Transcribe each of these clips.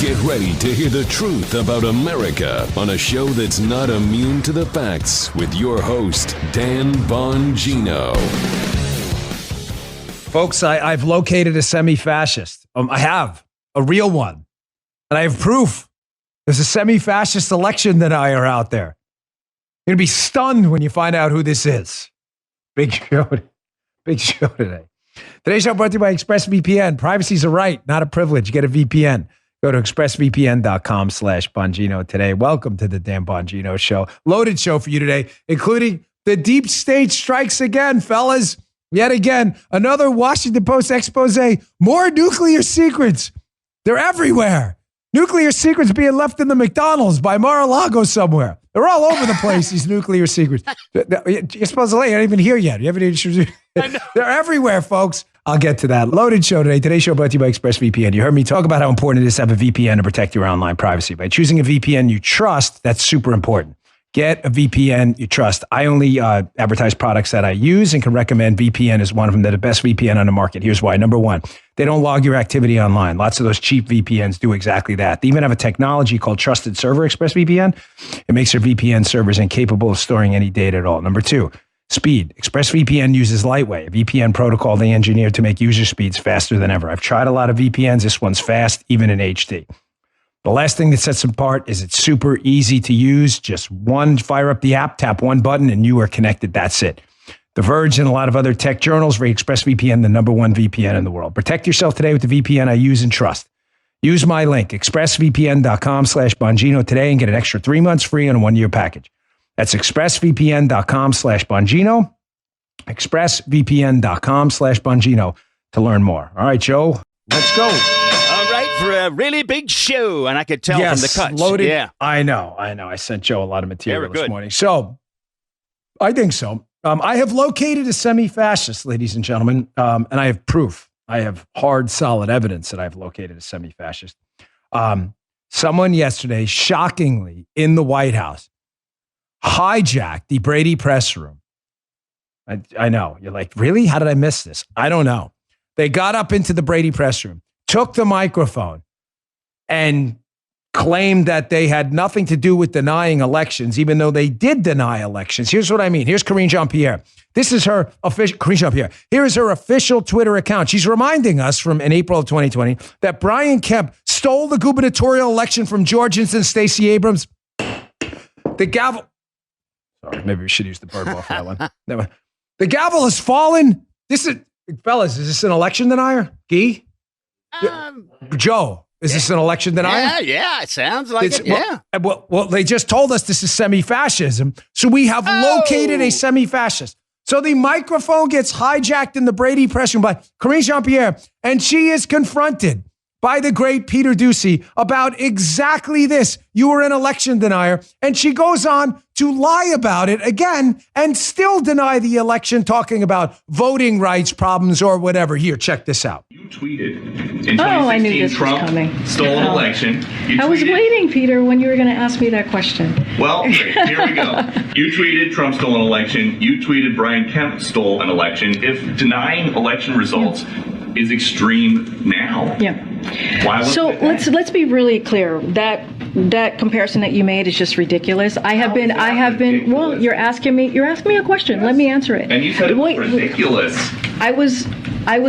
Get ready to hear the truth about America on a show that's not immune to the facts with your host, Dan Bongino. Folks, I've located a semi-fascist. I have a real one. And I have proof. There's a semi-fascist election denier out there. You're going to be stunned when you find out who this is. Big show today. Today's show brought to you by ExpressVPN. Privacy's a right, not a privilege. Get a VPN. Go to expressvpn.com/Bongino today. Welcome to the Dan Bongino Show. Loaded show for you today, including the deep state strikes again, fellas. Yet again, another Washington Post expose. More nuclear secrets. They're everywhere. Nuclear secrets being left in the McDonald's by Mar-a-Lago somewhere. They're all over the place, these nuclear secrets. You're supposed to you're not even here yet. You haven't even. They're everywhere, folks. I'll get to that. Loaded show today. Today's show brought to you by ExpressVPN. You heard me talk about how important it is to have a VPN to protect your online privacy. By choosing a VPN you trust, that's super important. Get a VPN you trust. I only advertise products that I use and can recommend. VPN is one of them. They're the best VPN on the market. Here's why. Number one, they don't log your activity online. Lots of those cheap VPNs do exactly that. They even have a technology called Trusted Server ExpressVPN. It makes their VPN servers incapable of storing any data at all. Number two, speed. ExpressVPN uses Lightway, a VPN protocol they engineered to make user speeds faster than ever. I've tried a lot of VPNs. This one's fast, even in HD. The last thing that sets them apart is it's super easy to use. Just fire up the app, tap one button, and you are connected. That's it. The Verge and a lot of other tech journals rate ExpressVPN the number one VPN in the world. Protect yourself today with the VPN I use and trust. Use my link, expressvpn.com/Bongino today and get an extra 3 months free on a 1-year package. That's expressvpn.com/Bongino, expressvpn.com/Bongino to learn more. All right, Joe, let's go. For a really big show, and I could tell from the cuts. Loaded. Yeah, I know. I sent Joe a lot of material this morning. So, I think so. I have located a semi-fascist, ladies and gentlemen, and I have proof. I have hard, solid evidence that I've located a semi-fascist. Someone yesterday, shockingly, in the White House, hijacked the Brady press room. I know. You're like, really? How did I miss this? I don't know. They got up into the Brady press room, took the microphone, and claimed that they had nothing to do with denying elections, even though they did deny elections. Here's what I mean. Here's Karine Jean-Pierre. This is her official, Karine Jean-Pierre. Here is her official Twitter account. She's reminding us from in April of 2020 that Brian Kemp stole the gubernatorial election from Georgians and Stacey Abrams. The gavel. Sorry, maybe we should use the bird ball for that one. The gavel has fallen. Fellas, is this an election denier? Guy? Joe, is this an election denier? Yeah, it sounds like it. Yeah. Well, they just told us this is semi-fascism, so we have located a semi-fascist. So the microphone gets hijacked in the Brady press room by Karine Jean-Pierre, and she is confronted by the great Peter Doocy about exactly this. You were an election denier. And she goes on to lie about it again and still deny the election, talking about voting rights problems or whatever. Here, check this out. You tweeted in 2016, I knew this Trump was coming. Stole an election. I was waiting, Peter, when you were going to ask me that question. Well, great. Here we go. You tweeted Trump stole an election. You tweeted Brian Kemp stole an election. If denying election results is extreme now, why so let's be really clear. That comparison that you made is just ridiculous. I have been. Well, you're asking me a question. Yes. Let me answer it. And you said it was ridiculous. I was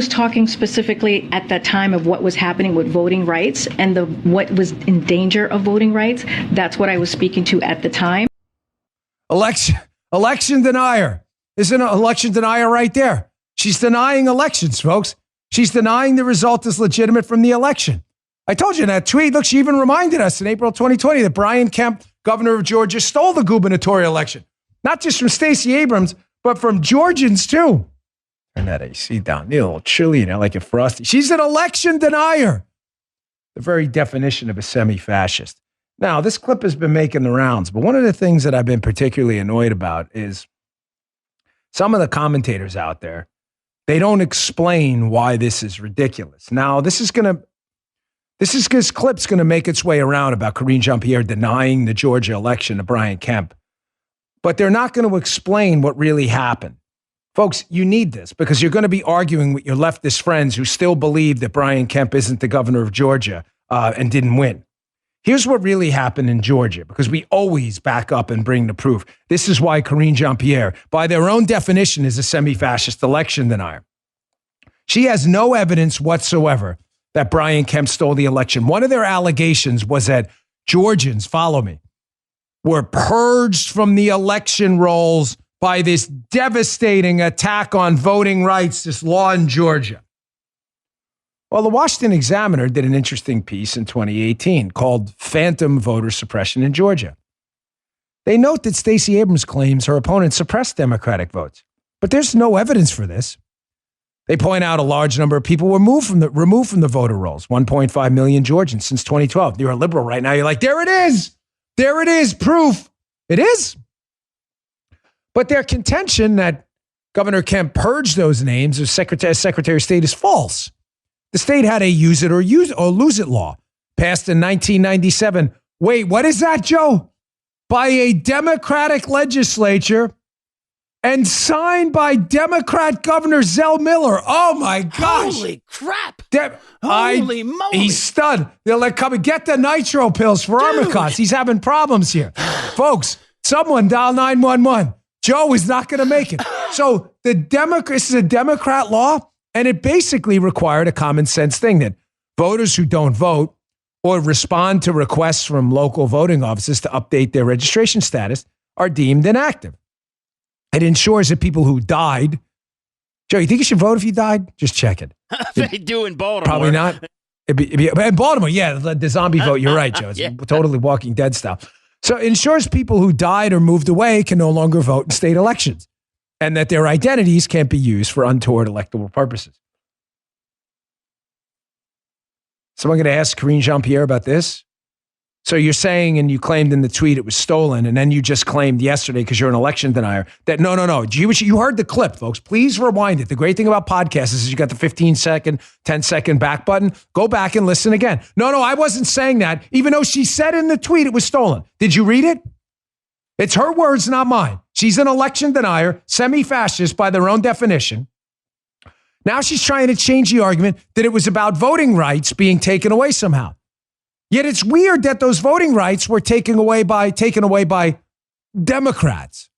talking specifically at that time of what was happening with voting rights and what was in danger of voting rights. That's what I was speaking to at the time. Election denier. There's an election denier right there. She's denying elections, folks. She's denying the result is legitimate from the election. I told you in that tweet, look, she even reminded us in April 2020 that Brian Kemp, governor of Georgia, stole the gubernatorial election. Not just from Stacey Abrams, but from Georgians too. Turn that AC down. A little chilly, like a frosty. She's an election denier. The very definition of a semi-fascist. Now, this clip has been making the rounds, but one of the things that I've been particularly annoyed about is some of the commentators out there, they don't explain why this is ridiculous. Now, this clip's going to make its way around about Karine Jean-Pierre denying the Georgia election to Brian Kemp. But they're not going to explain what really happened. Folks, you need this because you're going to be arguing with your leftist friends who still believe that Brian Kemp isn't the governor of Georgia and didn't win. Here's what really happened in Georgia, because we always back up and bring the proof. This is why Karine Jean-Pierre, by their own definition, is a semi-fascist election denier. She has no evidence whatsoever that Brian Kemp stole the election. One of their allegations was that Georgians, follow me, were purged from the election rolls by this devastating attack on voting rights, this law in Georgia. Well, the Washington Examiner did an interesting piece in 2018 called Phantom Voter Suppression in Georgia. They note that Stacey Abrams claims her opponent suppressed Democratic votes, but there's no evidence for this. They point out a large number of people were removed from the voter rolls, 1.5 million Georgians since 2012. You're a liberal right now. You're like, there it is. There it is. Proof. It is. But their contention that Governor Kemp purged those names as Secretary of State is false. The state had a use it or lose it law passed in 1997. Wait, what is that, Joe? By a Democratic legislature and signed by Democrat Governor Zell Miller. Oh, my gosh. Holy crap. Holy moly. He's stunned. They're like, come and get the nitro pills for Armicos. He's having problems here. Folks, someone dial 911. Joe is not going to make it. So this is a Democrat law, and it basically required a common sense thing that voters who don't vote or respond to requests from local voting offices to update their registration status are deemed inactive. It ensures that people who died, Joe, you think you should vote if you died? Just check it. They do in Baltimore. Probably not. It'd be, in Baltimore, yeah, the zombie vote. You're right, Joe. It's totally Walking Dead style. So it ensures people who died or moved away can no longer vote in state elections and that their identities can't be used for untoward electoral purposes. Someone going to ask Karine Jean-Pierre about this? So you're saying, and you claimed in the tweet it was stolen, and then you just claimed yesterday, because you're an election denier, that no. You heard the clip, folks. Please rewind it. The great thing about podcasts is you got the 15-second, 10-second back button. Go back and listen again. No, I wasn't saying that, even though she said in the tweet it was stolen. Did you read it? It's her words, not mine. She's an election denier, semi-fascist by their own definition. Now she's trying to change the argument that it was about voting rights being taken away somehow. Yet it's weird that those voting rights were taken away by Democrats.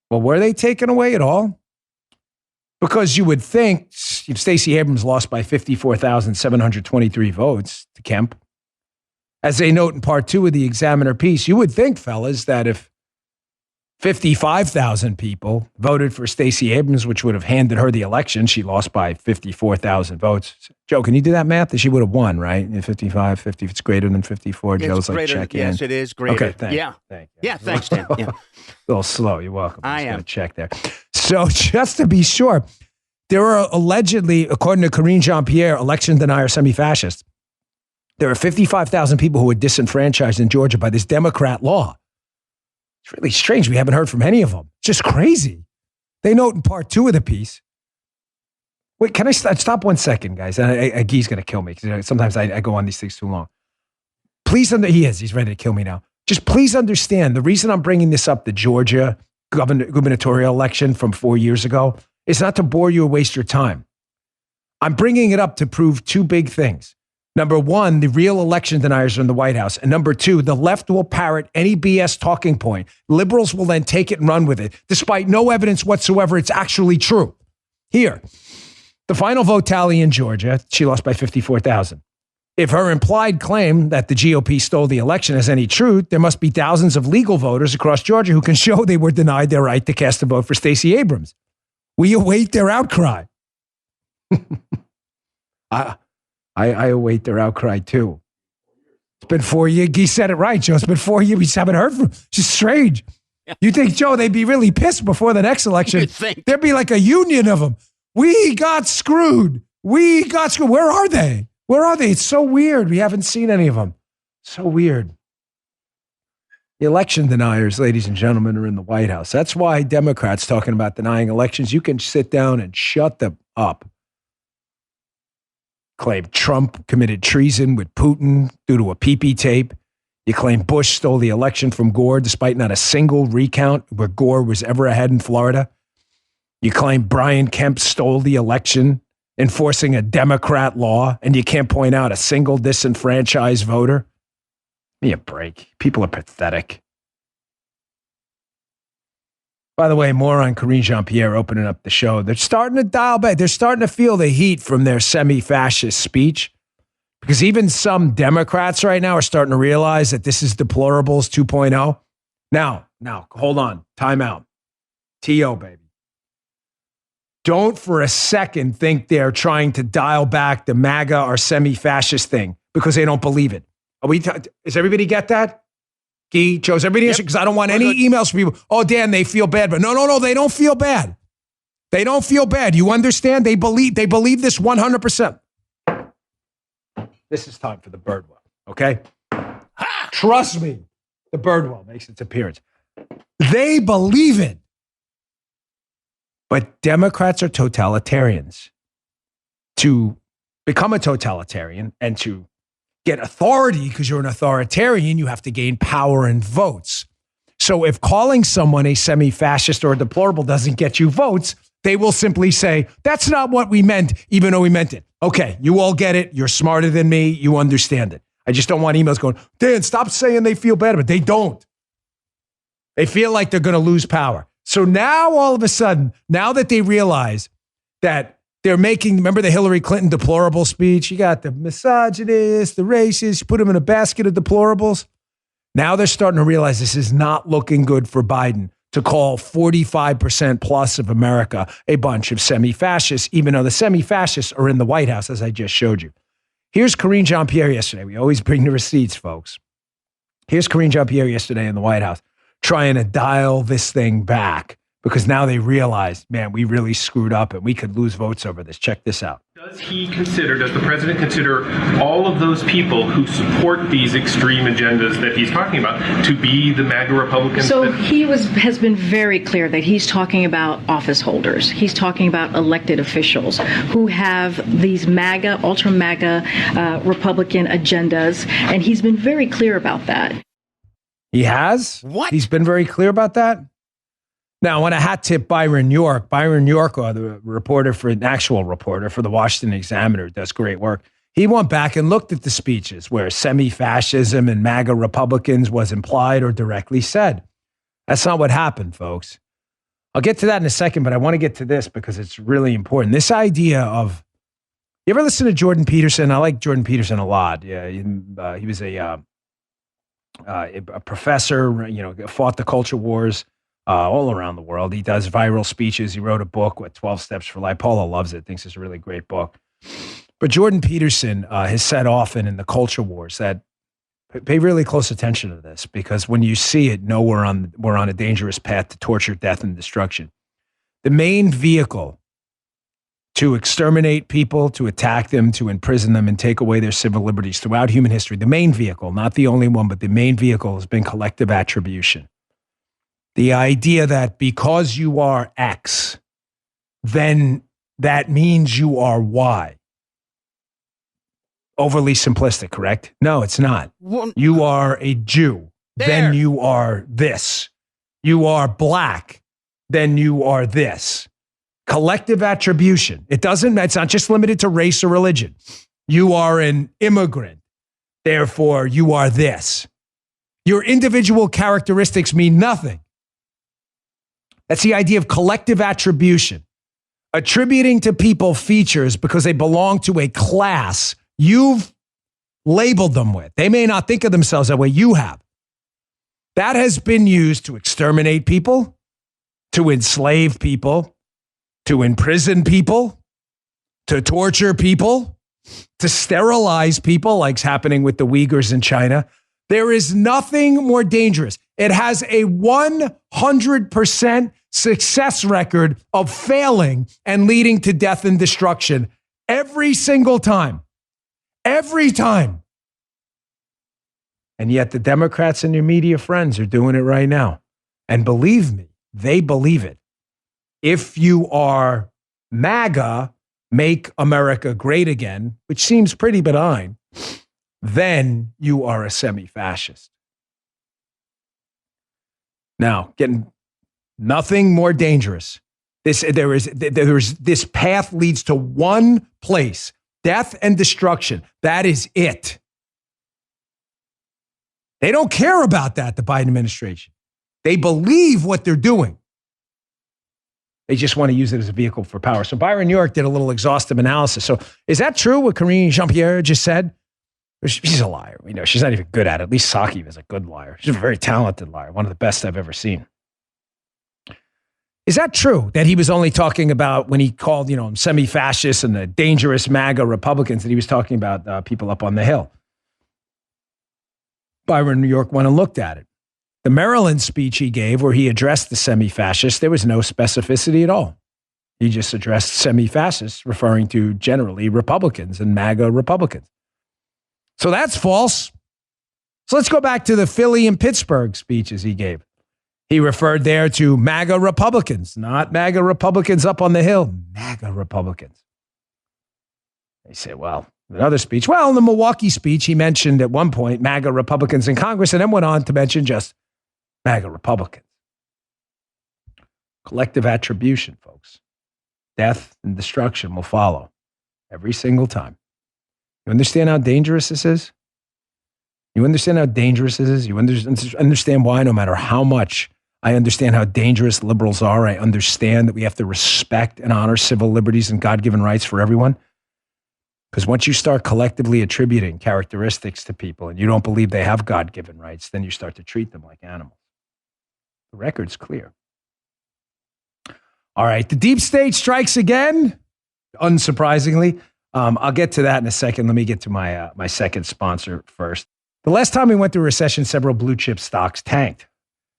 Well, were they taken away at all? Because you would think Stacey Abrams lost by 54,723 votes to Kemp. As they note in part 2 of the Examiner piece, you would think, fellas, that if 55,000 people voted for Stacey Abrams, which would have handed her the election, she lost by 54,000 votes. Joe, can you do that math? That she would have won, right? 55, 50, if it's greater than 54. Joe's like checking in. Yes, it is greater. Okay, thanks. Yeah. Thank you. Yeah, thanks, Dan. Yeah. A little slow. You're welcome. I am. Just check there. So just to be sure, there are allegedly, according to Karine Jean-Pierre, election denier semi-fascists, there are 55,000 people who were disenfranchised in Georgia by this Democrat law. It's really strange. We haven't heard from any of them. It's just crazy. They note in part 2 of the piece. Wait, can I stop 1 second, guys? And Guy's going to kill me because sometimes I go on these things too long. Please, he's ready to kill me now. Just please understand, the reason I'm bringing this up, the Georgia gubernatorial election from 4 years ago, is not to bore you or waste your time. I'm bringing it up to prove 2 big things. Number 1, the real election deniers are in the White House. And number 2, the left will parrot any BS talking point. Liberals will then take it and run with it, despite no evidence whatsoever it's actually true. Here, the final vote tally in Georgia, she lost by 54,000. If her implied claim that the GOP stole the election has any truth, there must be thousands of legal voters across Georgia who can show they were denied their right to cast a vote for Stacey Abrams. We await their outcry. I await their outcry too. It's been 4 years. He said it right, Joe. It's been 4 years. We just haven't heard from him. It's just strange. You think, Joe, they'd be really pissed before the next election? There'd be like a union of them. We got screwed. Where are they? Where are they? It's so weird. We haven't seen any of them. So weird. The election deniers, ladies and gentlemen, are in the White House. That's why Democrats talking about denying elections, you can sit down and shut them up. Claim Trump committed treason with Putin due to a PP tape. You claim Bush stole the election from Gore despite not a single recount where Gore was ever ahead in Florida. You claim Brian Kemp stole the election enforcing a Democrat law, and you can't point out a single disenfranchised voter? Give me a break. People are pathetic. By the way, more on Karine Jean-Pierre opening up the show. They're starting to dial back. They're starting to feel the heat from their semi-fascist speech, because even some Democrats right now are starting to realize that this is deplorables 2.0. Now, hold on. Time out. T.O., baby. Don't for a second think they're trying to dial back the MAGA or semi-fascist thing because they don't believe it. Does everybody get that? Guy, Joe, is everybody answering? Because I don't want any emails from people. Oh, Dan, they feel bad. But no, they don't feel bad. They don't feel bad. You understand? They believe this 100%. This is time for the Birdwell, okay? Trust me, the Birdwell makes its appearance. They believe it. But Democrats are totalitarians. To become a totalitarian and to get authority, because you're an authoritarian, you have to gain power and votes. So if calling someone a semi-fascist or a deplorable doesn't get you votes, they will simply say, that's not what we meant, even though we meant it. Okay, you all get it. You're smarter than me. You understand it. I just don't want emails going, Dan, stop saying they feel bad, but they don't. They feel like they're going to lose power. So now all of a sudden, now that they realize that they're making, remember the Hillary Clinton deplorable speech? You got the misogynist, the racist, you put them in a basket of deplorables. Now they're starting to realize this is not looking good for Biden to call 45% plus of America a bunch of semi-fascists, even though the semi-fascists are in the White House, as I just showed you. Here's Karine Jean-Pierre yesterday. We always bring the receipts, folks. Here's Karine Jean-Pierre yesterday in the White House trying to dial this thing back because now they realize, man, we really screwed up and we could lose votes over this. Check this out. Does the president consider all of those people who support these extreme agendas that he's talking about to be the MAGA Republicans? So has been very clear that he's talking about office holders. He's talking about elected officials who have these MAGA, ultra MAGA Republican agendas. And he's been very clear about that. He has? What? He's been very clear about that? Now, I want to hat tip Byron York. Byron York, the actual reporter for the Washington Examiner, does great work. He went back and looked at the speeches where semi-fascism and MAGA Republicans was implied or directly said. That's not what happened, folks. I'll get to that in a second, but I want to get to this because it's really important. This idea of, you ever listen to Jordan Peterson? I like Jordan Peterson a lot. Yeah, he was a professor, fought the culture wars all around the world. He does viral speeches. He wrote a book, 12 Steps for Life. Paula loves it, thinks it's a really great book. But Jordan Peterson has said often in the culture wars that pay really close attention to this, because when you see it, know we're on a dangerous path to torture, death, and destruction. The main vehicle to exterminate people, to attack them, to imprison them, and take away their civil liberties throughout human history, the main vehicle, not the only one, but the main vehicle has been collective attribution. The idea that because you are X, then that means you are Y. Overly simplistic, correct? No, it's not. You are a Jew, then you are this. You are black, then you are this. Collective attribution. It's not just limited to race or religion. You are an immigrant, therefore you are this. Your individual characteristics mean nothing. That's the idea of collective attribution. Attributing to people features because they belong to a class you've labeled them with. They may not think of themselves that way, you have. That has been used to exterminate people, to enslave people, to imprison people, to torture people, to sterilize people, like's happening with the Uyghurs in China. There is nothing more dangerous. It has a 100% success record of failing and leading to death and destruction every single time. Every time. And yet the Democrats and their media friends are doing it right now. And believe me, they believe it. If you are MAGA, make America great again, which seems pretty benign, then you are a semi-fascist. Now, getting nothing more dangerous This path leads to one place: death and destruction. That is it. They don't care about that, the Biden administration. They believe what they're doing. They just want to use it as a vehicle for power. So Byron New York did a little exhaustive analysis. So is that true what Karine Jean-Pierre just said? She's a liar. We know she's not even good at it. At least Psaki is a good liar. She's a very talented liar, one of the best I've ever seen. Is that true that he was only talking about when he called, semi-fascists and the dangerous MAGA Republicans, that he was talking about people up on the Hill? Byron New York went and looked at it. The Maryland speech he gave where he addressed the semi-fascists, there was no specificity at all. He just addressed semi-fascists, referring to generally Republicans and MAGA Republicans. So that's false. So let's go back to the Philly and Pittsburgh speeches he gave. He referred there to MAGA Republicans, not MAGA Republicans up on the Hill, MAGA Republicans. They say, well, another speech. Well, in the Milwaukee speech, he mentioned at one point MAGA Republicans in Congress and then went on to mention just MAGA Republicans. Collective attribution, folks. Death and destruction will follow every single time. You understand how dangerous this is? You understand how dangerous this is? You understand why, no matter how much I understand how dangerous liberals are, I understand that we have to respect and honor civil liberties and God-given rights for everyone. Because once you start collectively attributing characteristics to people and you don't believe they have God-given rights, then you start to treat them like animals. The record's clear. All right, the deep state strikes again, unsurprisingly. I'll get to that in a second. Let me get to my second sponsor first. The last time we went through a recession, several blue chip stocks tanked.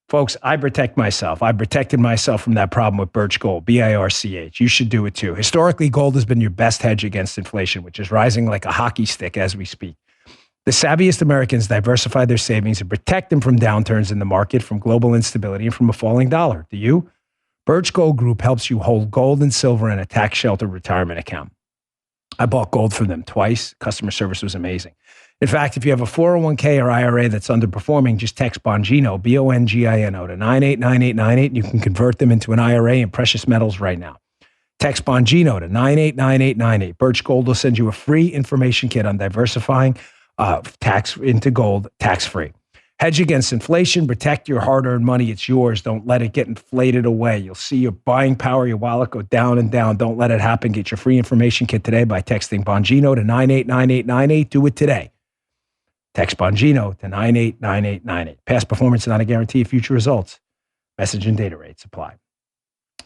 Folks, I protect myself. I protected myself from that problem with Birch Gold, BIRCH. You should do it too. Historically, gold has been your best hedge against inflation, which is rising like a hockey stick as we speak. The savviest Americans diversify their savings and protect them from downturns in the market, from global instability, and from a falling dollar. Do you? Birch Gold Group helps you hold gold and silver in a tax-sheltered retirement account. I bought gold from them twice. Customer service was amazing. In fact, if you have a 401k or IRA that's underperforming, just text Bongino, Bongino, to 989898, and you can convert them into an IRA in precious metals right now. Text Bongino to 989898. Birch Gold will send you a free information kit on diversifying tax into gold, tax-free. Hedge against inflation, protect your hard-earned money. It's yours. Don't let it get inflated away. You'll see your buying power, your wallet go down and down. Don't let it happen. Get your free information kit today by texting Bongino to 989898. Do it today. Text Bongino to 989898. Past performance is not a guarantee of future results. Message and data rates apply.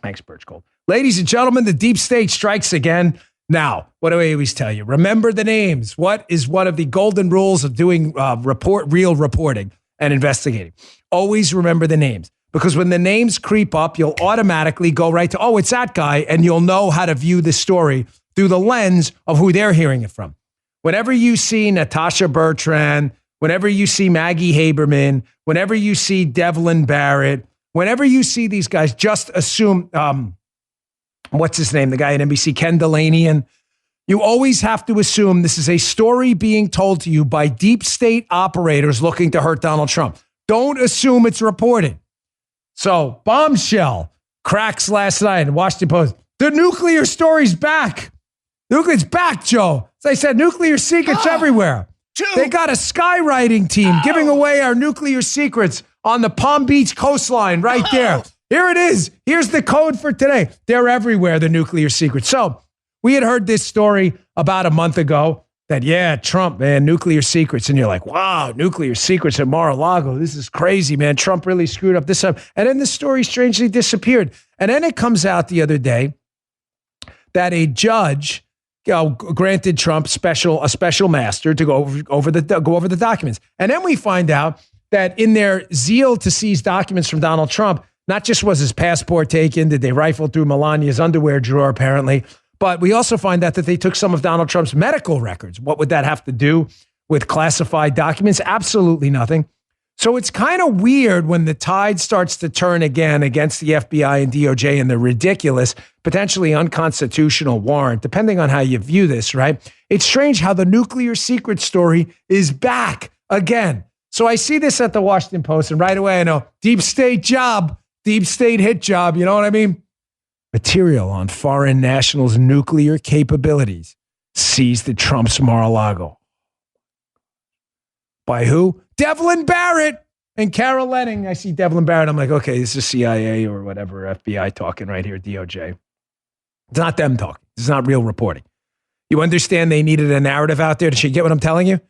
Thanks, Birch Gold. Ladies and gentlemen, the deep state strikes again. Now, what do I always tell you? Remember the names. What is one of the golden rules of doing real reporting and investigating? Always remember the names, because when the names creep up, you'll automatically go right to, oh, it's that guy, and you'll know how to view the story through the lens of who they're hearing it from. Whenever you see Natasha Bertrand, whenever you see Maggie Haberman, whenever you see Devlin Barrett, whenever you see these guys, just assume, what's his name? The guy at NBC, Ken Delanian. You always have to assume this is a story being told to you by deep state operators looking to hurt Donald Trump. Don't assume it's reported. So, bombshell cracks last night in the Washington Post. The nuclear story's back. Nuclear's back, Joe. As I said, nuclear secrets everywhere. They got a skywriting team giving away our nuclear secrets on the Palm Beach coastline right there. Here it is. Here's the code for today. They're everywhere, the nuclear secrets. So we had heard this story about a month ago that, yeah, Trump, man, nuclear secrets. And you're like, wow, nuclear secrets at Mar-a-Lago. This is crazy, man. Trump really screwed up this up. And then the story strangely disappeared. And then it comes out the other day that a judge granted Trump a special master to go over the documents. And then we find out that in their zeal to seize documents from Donald Trump, not just was his passport taken, did they rifle through Melania's underwear drawer, apparently, but we also find out that they took some of Donald Trump's medical records. What would that have to do with classified documents? Absolutely nothing. So it's kind of weird when the tide starts to turn again against the FBI and DOJ and the ridiculous, potentially unconstitutional warrant, depending on how you view this, right? It's strange how the nuclear secret story is back again. So I see this at the Washington Post, and right away I know, deep state job, deep state hit job, you know what I mean? Material on foreign nationals' nuclear capabilities seized at Trump's Mar-a-Lago. By who? Devlin Barrett and Carol Lenning. I see Devlin Barrett. I'm like, okay, this is CIA or whatever, FBI talking right here, DOJ. It's not them talking. It's not real reporting. You understand they needed a narrative out there? Did you get what I'm telling you?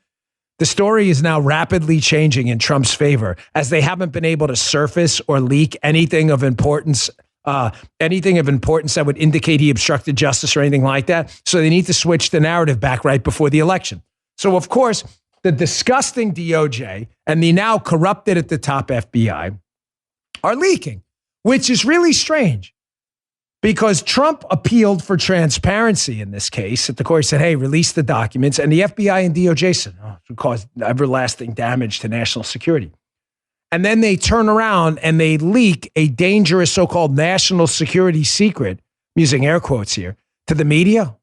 The story is now rapidly changing in Trump's favor as they haven't been able to surface or leak anything of importance that would indicate he obstructed justice or anything like that. So they need to switch the narrative back right before the election. So, of course, the disgusting DOJ and the now corrupted at the top FBI are leaking, which is really strange because Trump appealed for transparency in this case. At the court, he said, hey, release the documents. And the FBI and DOJ said, oh, it would cause everlasting damage to national security. And then they turn around and they leak a dangerous so-called national security secret, I'm using air quotes here, to the media.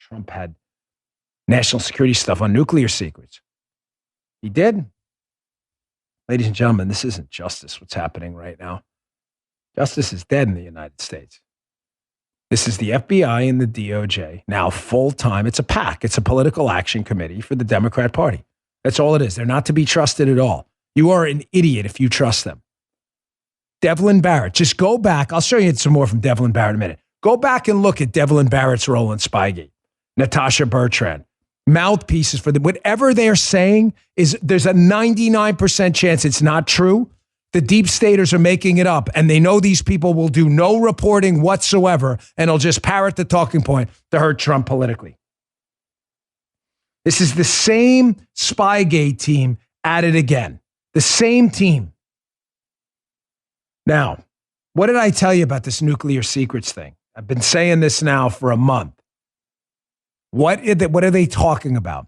Trump had national security stuff on nuclear secrets. He did. Ladies and gentlemen, this isn't justice, what's happening right now. Justice is dead in the United States. This is the FBI and the DOJ, now full-time. It's a PAC. It's a political action committee for the Democrat Party. That's all it is. They're not to be trusted at all. You are an idiot if you trust them. Devlin Barrett, just go back. I'll show you some more from Devlin Barrett in a minute. Go back and look at Devlin Barrett's role in Spygate. Natasha Bertrand, mouthpieces for them. Whatever they're saying there's a 99% chance it's not true. The deep staters are making it up, and they know these people will do no reporting whatsoever, and they'll just parrot the talking point to hurt Trump politically. This is the same Spygate team at it again. The same team. Now, what did I tell you about this nuclear secrets thing? I've been saying this now for a month. What are they talking about?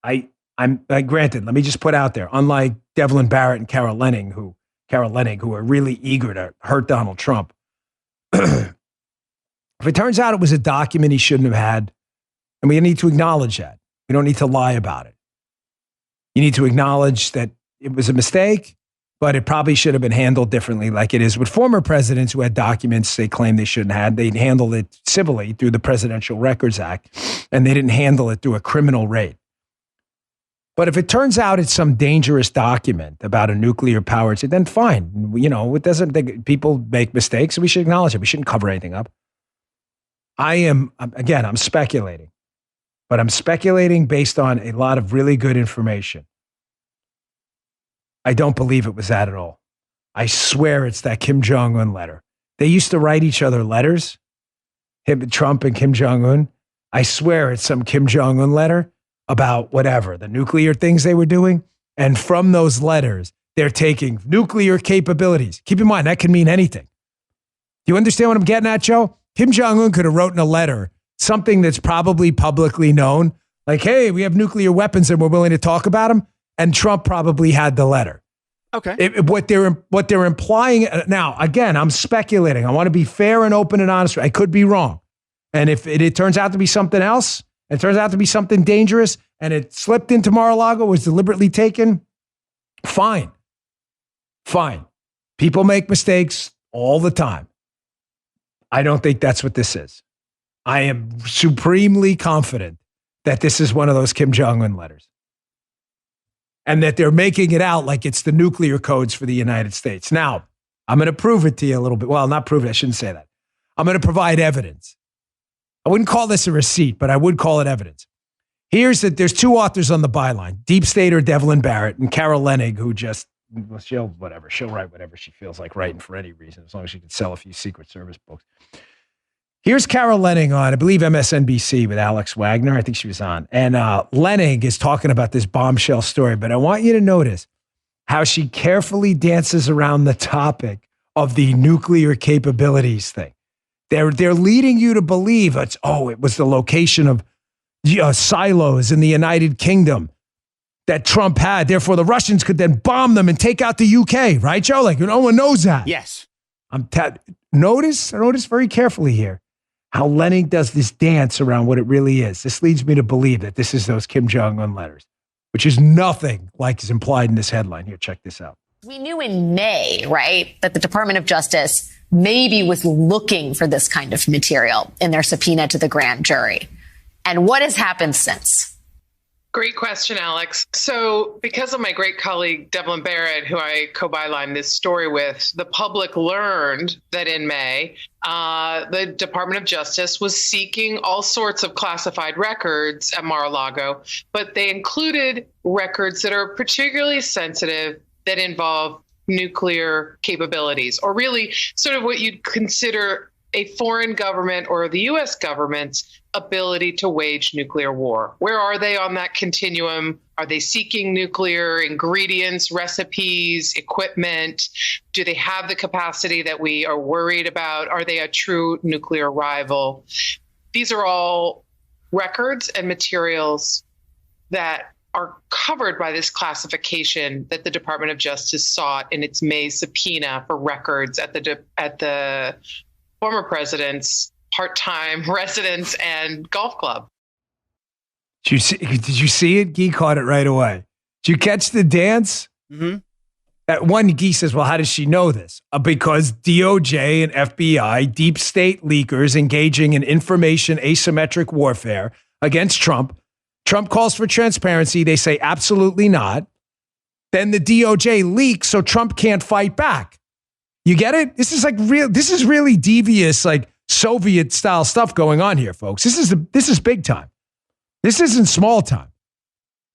I'm granted, let me just put out there, unlike Devlin Barrett and Carol Lenning, who are really eager to hurt Donald Trump. If it turns out it was a document he shouldn't have had, and we need to acknowledge that. We don't need to lie about it. You need to acknowledge that it was a mistake, but it probably should have been handled differently, like it is with former presidents who had documents they claim they shouldn't have. They handled it civilly through the Presidential Records Act, and they didn't handle it through a criminal raid. But if it turns out it's some dangerous document about a nuclear power, then fine. You know, it doesn't. People make mistakes, and we should acknowledge it. We shouldn't cover anything up. I'm speculating, but I'm speculating based on a lot of really good information. I don't believe it was that at all. I swear it's that Kim Jong-un letter. They used to write each other letters, Trump and Kim Jong-un. I swear it's some Kim Jong-un letter about whatever, the nuclear things they were doing. And from those letters, they're taking nuclear capabilities. Keep in mind, that can mean anything. Do you understand what I'm getting at, Joe? Kim Jong-un could have written a letter, something that's probably publicly known, like, hey, we have nuclear weapons and we're willing to talk about them. And Trump probably had the letter. Okay. What they're implying now, again, I'm speculating. I want to be fair and open and honest. I could be wrong. And if it turns out to be something else, it turns out to be something dangerous, and it slipped into Mar-a-Lago, was deliberately taken, fine. People make mistakes all the time. I don't think that's what this is. I am supremely confident that this is one of those Kim Jong-un letters. And that they're making it out like it's the nuclear codes for the United States. Now, I'm going to prove it to you a little bit. Well, not prove it. I shouldn't say that. I'm going to provide evidence. I wouldn't call this a receipt, but I would call it evidence. There's two authors on the byline, Deep Stater Devlin Barrett and Carol Lenning, who she'll write whatever she feels like writing for any reason, as long as she can sell a few Secret Service books. Here's Carol Lenning on, I believe, MSNBC with Alex Wagner. I think she was on. And Lenning is talking about this bombshell story. But I want you to notice how she carefully dances around the topic of the nuclear capabilities thing. They're leading you to believe it was the location of silos in the United Kingdom that Trump had. Therefore, the Russians could then bomb them and take out the UK. Right, Joe? Like, no one knows that. Yes. Notice very carefully here how Lenning does this dance around what it really is. This leads me to believe that this is those Kim Jong-un letters, which is nothing like is implied in this headline. Here, check this out. We knew in May, right, that the Department of Justice maybe was looking for this kind of material in their subpoena to the grand jury? And what has happened since? Great question, Alex. So because of my great colleague, Devlin Barrett, who I co-bylined this story with, the public learned that in May, the Department of Justice was seeking all sorts of classified records at Mar-a-Lago, but they included records that are particularly sensitive that involve nuclear capabilities, or really sort of what you'd consider a foreign government or the U.S. government's ability to wage nuclear war. Where are they on that continuum? Are they seeking nuclear ingredients, recipes, equipment? Do they have the capacity that we are worried about? Are they a true nuclear rival? These are all records and materials that are covered by this classification that the Department of Justice sought in its May subpoena for records at the former president's part-time residence and golf club. Did you see it? Guy caught it right away. Did you catch the dance? Mm-hmm. That one, Guy says, well, how does she know this? Because DOJ and FBI, deep state leakers engaging in information asymmetric warfare against Trump. Trump calls for transparency. They say absolutely not. Then the DOJ leaks so Trump can't fight back. You get it? This is this is really devious, like Soviet style stuff going on here, folks. This is big time. This isn't small time.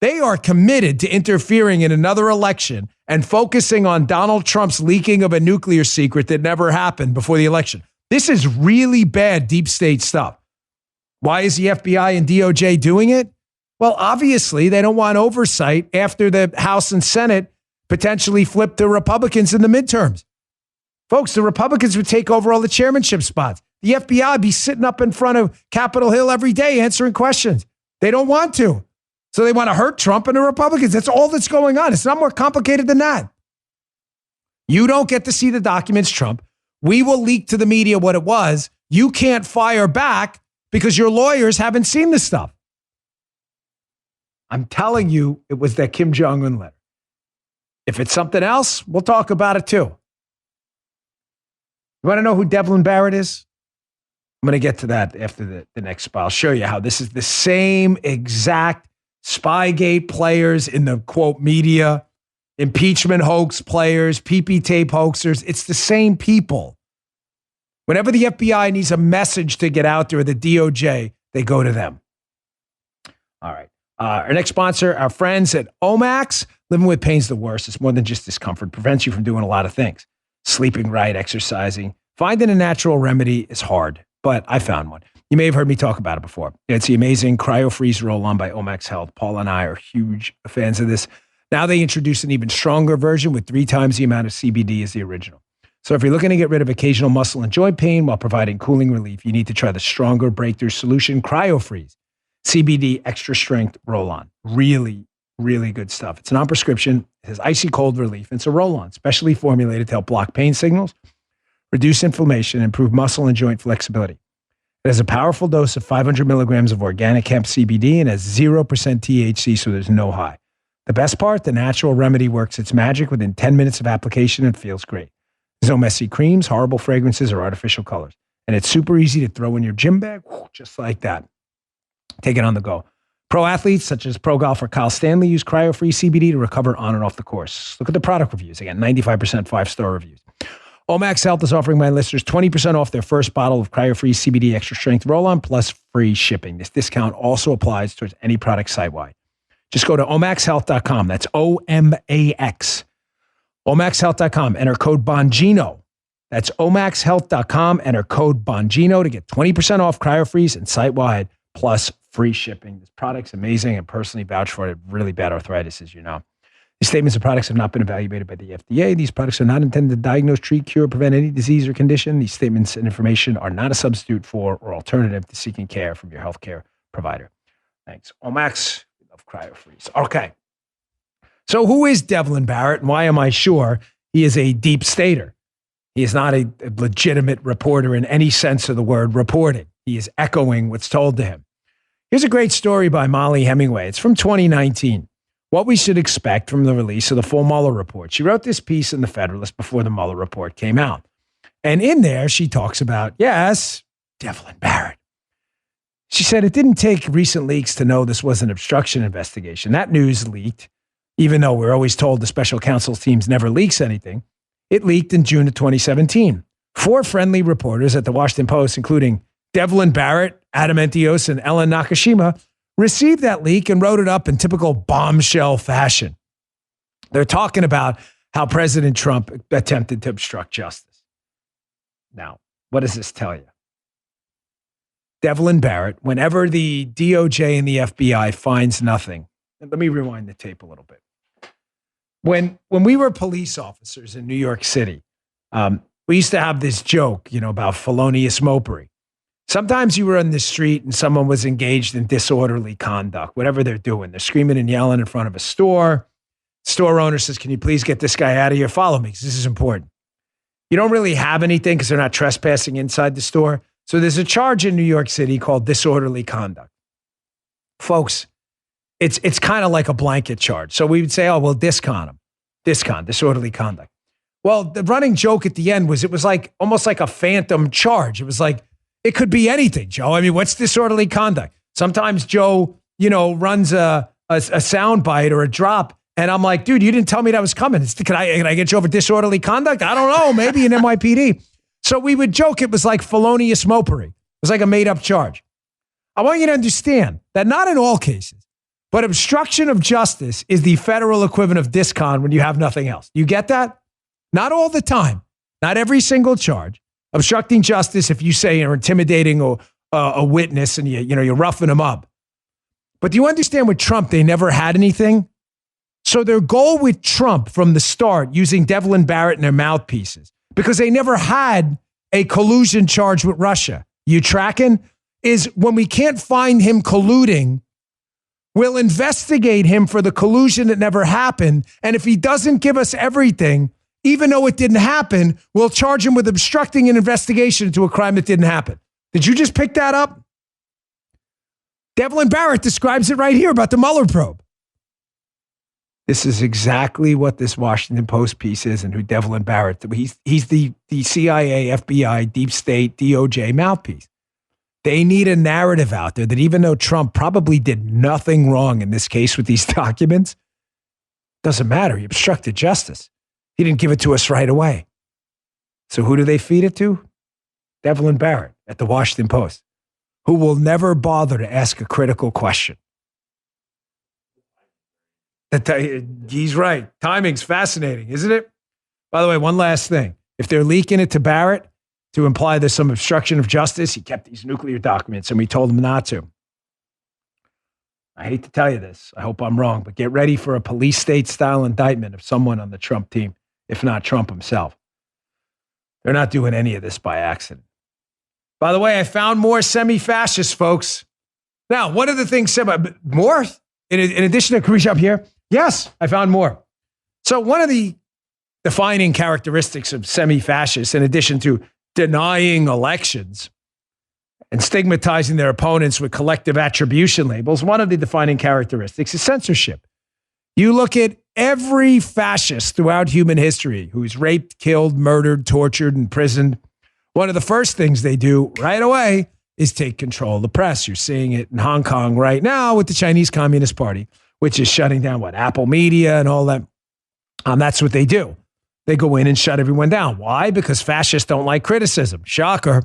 They are committed to interfering in another election and focusing on Donald Trump's leaking of a nuclear secret that never happened before the election. This is really bad deep state stuff. Why is the FBI and DOJ doing it? Well, obviously, they don't want oversight after the House and Senate potentially flip to Republicans in the midterms. Folks, the Republicans would take over all the chairmanship spots. The FBI would be sitting up in front of Capitol Hill every day answering questions. They don't want to. So they want to hurt Trump and the Republicans. That's all that's going on. It's not more complicated than that. You don't get to see the documents, Trump. We will leak to the media what it was. You can't fire back because your lawyers haven't seen this stuff. I'm telling you, it was that Kim Jong-un letter. If it's something else, we'll talk about it too. You want to know who Devlin Barrett is? I'm going to get to that after the next spot. I'll show you how this is the same exact Spygate players in the, quote, media, impeachment hoax players, PP tape hoaxers. It's the same people. Whenever the FBI needs a message to get out there, or the DOJ, they go to them. All right. Our next sponsor, our friends at Omax. Living with pain's the worst. It's more than just discomfort. Prevents you from doing a lot of things. Sleeping right, exercising. Finding a natural remedy is hard, but I found one. You may have heard me talk about it before. It's the amazing Cryo-Freeze Roll-On by Omax Health. Paul and I are huge fans of this. Now they introduce an even stronger version with 3 times the amount of CBD as the original. So if you're looking to get rid of occasional muscle and joint pain while providing cooling relief, you need to try the stronger breakthrough solution, Cryo-Freeze. CBD extra strength roll-on. Really, really good stuff. It's non-prescription. It has icy cold relief. It's a roll-on, specially formulated to help block pain signals, reduce inflammation, and improve muscle and joint flexibility. It has a powerful dose of 500 milligrams of organic hemp CBD and has 0% THC, so there's no high. The best part, the natural remedy works its magic within 10 minutes of application and feels great. There's no messy creams, horrible fragrances, or artificial colors. And it's super easy to throw in your gym bag, just like that. Take it on the go. Pro athletes such as pro golfer Kyle Stanley use Cryo-Freeze CBD to recover on and off the course. Look at the product reviews. Again, 95% 5-star reviews. Omax Health is offering my listeners 20% off their first bottle of Cryo-Freeze CBD extra strength roll-on plus free shipping. This discount also applies towards any product site-wide. Just go to omaxhealth.com. That's OMAX. omaxhealth.com. Enter code Bongino. That's omaxhealth.com. Enter code Bongino to get 20% off Cryo-Freeze and site-wide plus free shipping. This product's amazing and personally vouch for it. Really bad arthritis, as you know. These statements of products have not been evaluated by the FDA. These products are not intended to diagnose, treat, cure, prevent any disease or condition. These statements and information are not a substitute for or alternative to seeking care from your healthcare provider. Thanks. Omax of Cryo-Freeze. Okay. So who is Devlin Barrett and why am I sure he is a deep stater? He is not a legitimate reporter in any sense of the word reporting. He is echoing what's told to him. Here's a great story by Molly Hemingway. It's from 2019. What we should expect from the release of the full Mueller report. She wrote this piece in The Federalist before the Mueller report came out. And in there, she talks about, yes, Devlin Barrett. She said it didn't take recent leaks to know this was an obstruction investigation. That news leaked, even though we're always told the special counsel teams never leaks anything. It leaked in June of 2017. 4 friendly reporters at the Washington Post, including Devlin Barrett, Adam Entios, and Ellen Nakashima, received that leak and wrote it up in typical bombshell fashion. They're talking about how President Trump attempted to obstruct justice. Now, what does this tell you? Devlin Barrett, whenever the DOJ and the FBI finds nothing, let me rewind the tape a little bit. When we were police officers in New York City, we used to have this joke, about felonious mopery. Sometimes you were on the street and someone was engaged in disorderly conduct, whatever they're doing. They're screaming and yelling in front of a store. Store owner says, can you please get this guy out of here? Follow me, because this is important. You don't really have anything because they're not trespassing inside the store. So there's a charge in New York City called disorderly conduct. Folks, it's kind of like a blanket charge. So we would say, oh, well, disorderly conduct. Well, the running joke at the end was it was like almost like a phantom charge. It was like, it could be anything, Joe. I mean, what's disorderly conduct? Sometimes Joe, runs a sound bite or a drop. And I'm like, dude, you didn't tell me that was coming. Can I get you over disorderly conduct? I don't know. Maybe an NYPD. So we would joke it was like felonious mopery. It was like a made-up charge. I want you to understand that not in all cases, but obstruction of justice is the federal equivalent of discon when you have nothing else. You get that? Not all the time. Not every single charge. Obstructing justice, if you say you're intimidating a witness and you're roughing them up. But do you understand with Trump, they never had anything? So their goal with Trump from the start, using Devlin Barrett and their mouthpieces, because they never had a collusion charge with Russia. You tracking? Is when we can't find him colluding, we'll investigate him for the collusion that never happened. And if he doesn't give us everything, even though it didn't happen, we'll charge him with obstructing an investigation into a crime that didn't happen. Did you just pick that up? Devlin Barrett describes it right here about the Mueller probe. This is exactly what this Washington Post piece is and who Devlin Barrett, he's the CIA, FBI, deep state, DOJ mouthpiece. They need a narrative out there that even though Trump probably did nothing wrong in this case with these documents, doesn't matter. He obstructed justice. He didn't give it to us right away. So who do they feed it to? Devlin Barrett at the Washington Post, who will never bother to ask a critical question. He's right. Timing's fascinating, isn't it? By the way, one last thing. If they're leaking it to Barrett to imply there's some obstruction of justice, he kept these nuclear documents and we told him not to. I hate to tell you this. I hope I'm wrong, but get ready for a police state style indictment of someone on the Trump team, if not Trump himself. They're not doing any of this by accident. By the way, I found more semi-fascists, folks. Now, what are the things? More? In addition to, can we reach up here? Yes, I found more. So one of the defining characteristics of semi-fascists, in addition to denying elections and stigmatizing their opponents with collective attribution labels, one of the defining characteristics is censorship. You look at every fascist throughout human history who's raped, killed, murdered, tortured, imprisoned. One of the first things they do right away is take control of the press. You're seeing it in Hong Kong right now with the Chinese Communist Party, which is shutting down Apple Media and all that. That's what they do. They go in and shut everyone down. Why? Because fascists don't like criticism. Shocker.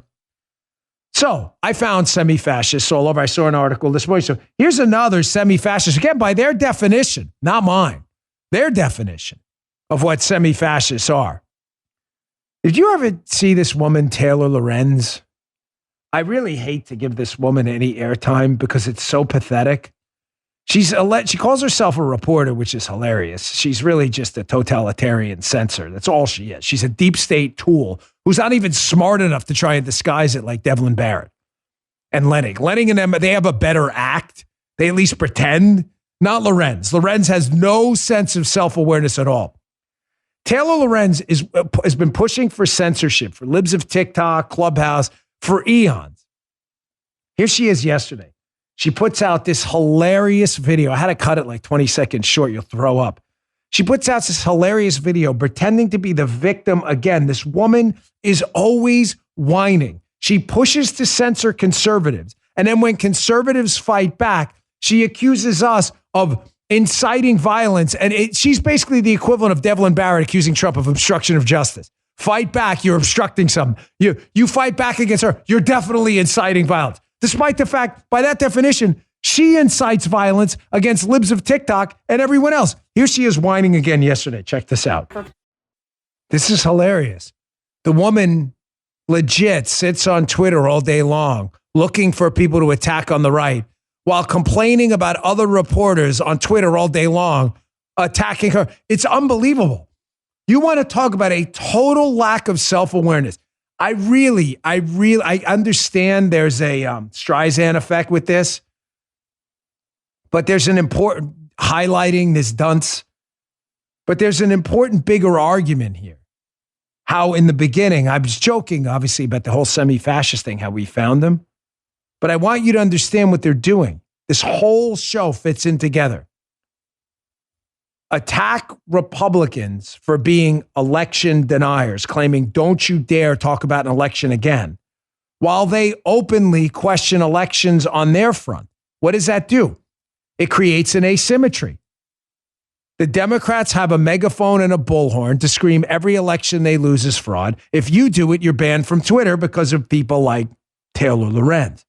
So I found semi-fascists all over. I saw an article this morning. So here's another semi-fascist. Again, by their definition, not mine. Their definition of what semi-fascists are. Did you ever see this woman, Taylor Lorenz? I really hate to give this woman any airtime because it's so pathetic. She calls herself a reporter, which is hilarious. She's really just a totalitarian censor. That's all she is. She's a deep state tool who's not even smart enough to try and disguise it like Devlin Barrett and Lenning. Lenning and them, they have a better act. They at least pretend. Not Lorenz. Lorenz has no sense of self-awareness at all. Taylor Lorenz has been pushing for censorship for Libs of TikTok, Clubhouse, for eons. Here she is yesterday. She puts out this hilarious video. I had to cut it like 20 seconds short. You'll throw up. She puts out this hilarious video pretending to be the victim again. This woman is always whining. She pushes to censor conservatives. And then when conservatives fight back, she accuses us of inciting violence. And she's basically the equivalent of Devlin Barrett accusing Trump of obstruction of justice. Fight back, you're obstructing something. You fight back against her, you're definitely inciting violence. Despite the fact, by that definition, she incites violence against libs of TikTok and everyone else. Here she is whining again yesterday. Check this out. This is hilarious. The woman legit sits on Twitter all day long looking for people to attack on the right while complaining about other reporters on Twitter all day long attacking her. It's unbelievable. You want to talk about a total lack of self-awareness. I understand there's a Streisand effect with this. But there's an important highlighting this dunce. But there's an important bigger argument here. How in the beginning, I was joking, obviously, about the whole semi-fascist thing, how we found them. But I want you to understand what they're doing. This whole show fits in together. Attack Republicans for being election deniers, claiming, don't you dare talk about an election again, while they openly question elections on their front. What does that do? It creates an asymmetry. The Democrats have a megaphone and a bullhorn to scream every election they lose is fraud. If you do it, you're banned from Twitter because of people like Taylor Lorenz.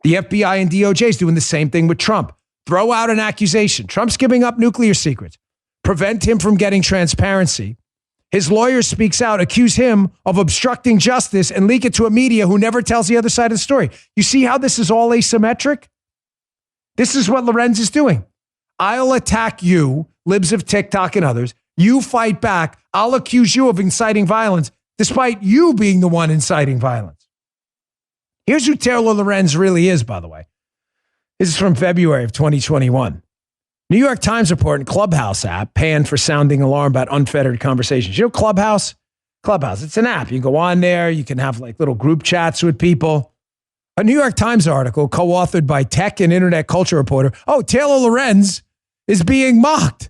The FBI and DOJ is doing the same thing with Trump. Throw out an accusation. Trump's giving up nuclear secrets. Prevent him from getting transparency. His lawyer speaks out, accuse him of obstructing justice and leak it to a media who never tells the other side of the story. You see how this is all asymmetric? This is what Lorenz is doing. I'll attack you, libs of TikTok and others. You fight back. I'll accuse you of inciting violence, despite you being the one inciting violence. Here's who Taylor Lorenz really is, by the way. This is from February of 2021. New York Times report and Clubhouse app panned for sounding alarm about unfettered conversations. You know Clubhouse? Clubhouse, it's an app. You go on there. You can have like little group chats with people. A New York Times article co-authored by tech and internet culture reporter, Taylor Lorenz is being mocked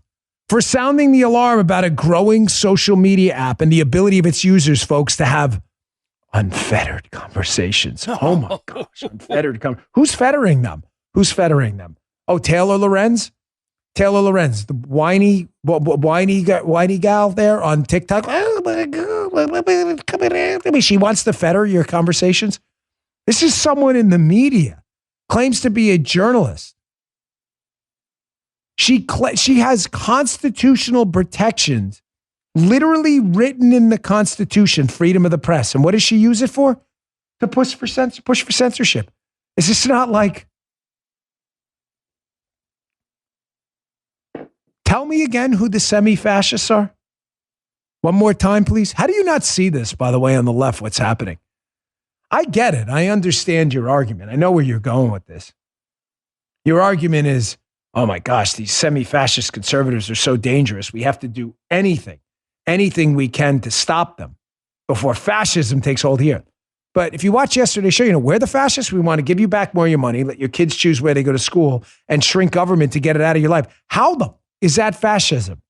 for sounding the alarm about a growing social media app and the ability of its users, folks, to have unfettered conversations. Oh my gosh, unfettered conversations. Who's fettering them? Who's fettering them? Oh, Taylor Lorenz? Taylor Lorenz, the whiny gal there on TikTok. Oh my God, come in. She wants to fetter your conversations. This is someone in the media, claims to be a journalist. She has constitutional protections literally written in the Constitution, freedom of the press. And what does she use it for? To push for censorship. Is this not like... Tell me again who the semi-fascists are. One more time, please. How do you not see this, by the way, on the left, what's happening? I get it. I understand your argument. I know where you're going with this. Your argument is, oh my gosh, these semi-fascist conservatives are so dangerous. We have to do anything we can to stop them before fascism takes hold here. But if you watch yesterday's show, we're the fascists. We want to give you back more of your money, let your kids choose where they go to school, and shrink government to get it out of your life. How is that fascism?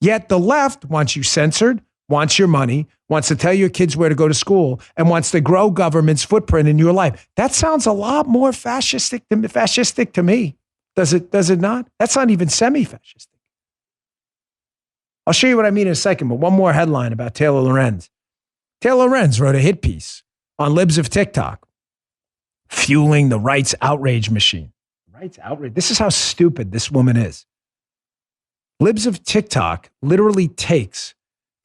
Yet the left wants you censored, wants your money, wants to tell your kids where to go to school, and wants to grow government's footprint in your life. That sounds a lot more fascistic to me. Does it not? That's not even semi-fascistic. I'll show you what I mean in a second, but one more headline about Taylor Lorenz. Taylor Lorenz wrote a hit piece on Libs of TikTok, fueling the rights outrage machine. Rights outrage? This is how stupid this woman is. Libs of TikTok literally takes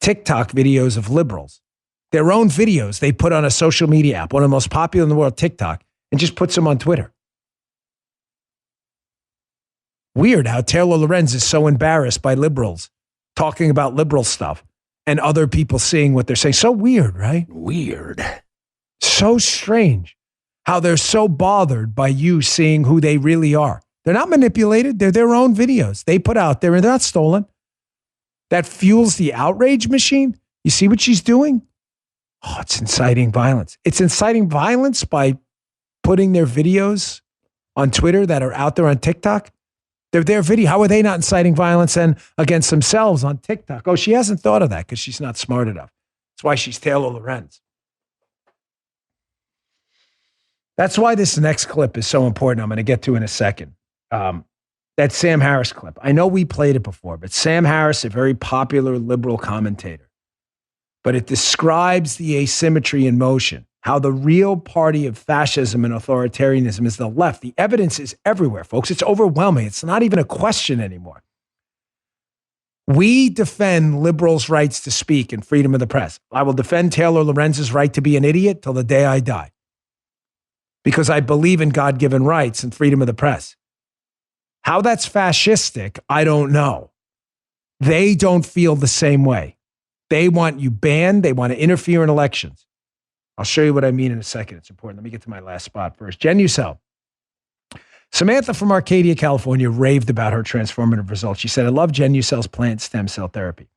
TikTok videos of liberals, their own videos they put on a social media app, one of the most popular in the world, TikTok, and just puts them on Twitter. Weird how Taylor Lorenz is so embarrassed by liberals talking about liberal stuff and other people seeing what they're saying. So weird, right? Weird. So strange how they're so bothered by you seeing who they really are. They're not manipulated. They're their own videos they put out there, and they're not stolen. That fuels the outrage machine. You see what she's doing? Oh, it's inciting violence. It's inciting violence by putting their videos on Twitter that are out there on TikTok. Their video, how are they not inciting violence and against themselves on TikTok? Oh, she hasn't thought of that because she's not smart enough. That's why she's Taylor Lorenz. That's why this next clip is so important. I'm going to get to in a second. That Sam Harris clip. I know we played it before, but Sam Harris, a very popular liberal commentator, but it describes the asymmetry in motion, how the real party of fascism and authoritarianism is the left. The evidence is everywhere, folks. It's overwhelming. It's not even a question anymore. We defend liberals' rights to speak and freedom of the press. I will defend Taylor Lorenz's right to be an idiot till the day I die, because I believe in God-given rights and freedom of the press. How that's fascistic, I don't know. They don't feel the same way. They want you banned. They want to interfere in elections. I'll show you what I mean in a second. It's important. Let me get to my last spot first. Jen Ucell. Samantha from Arcadia, California, raved about her transformative results. She said, I love Jen Ucell's plant stem cell therapy.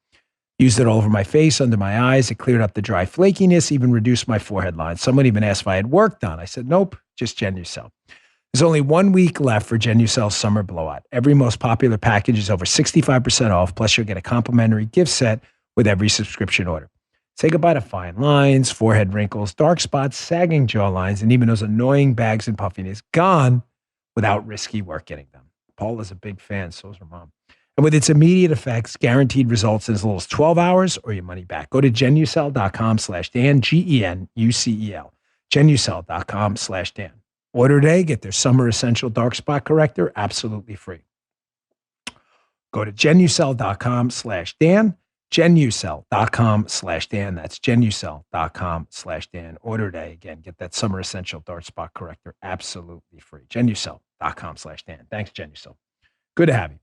Used it all over my face, under my eyes. It cleared up the dry flakiness, even reduced my forehead lines. Someone even asked if I had work done. I said, nope, just Jen Ucell. There's only 1 week left for Jen Ucell's summer blowout. Every most popular package is over 65% off, plus you'll get a complimentary gift set with every subscription order. Say goodbye to fine lines, forehead wrinkles, dark spots, sagging jawlines, and even those annoying bags and puffiness. Gone without risky work getting them. Paul is a big fan, so is her mom. And with its immediate effects, guaranteed results in as little as 12 hours or your money back. Go to jenucell.com/Dan, GENUCEL, jenucell.com/Dan. Order today, get their summer essential dark spot corrector absolutely free. Go to jenucell.com/Dan, jenucell.com/Dan. That's jenucell.com/Dan. Order today. Again, get that summer essential dark spot corrector absolutely free. jenucell.com/Dan. Thanks, Jenucell. Good to have you.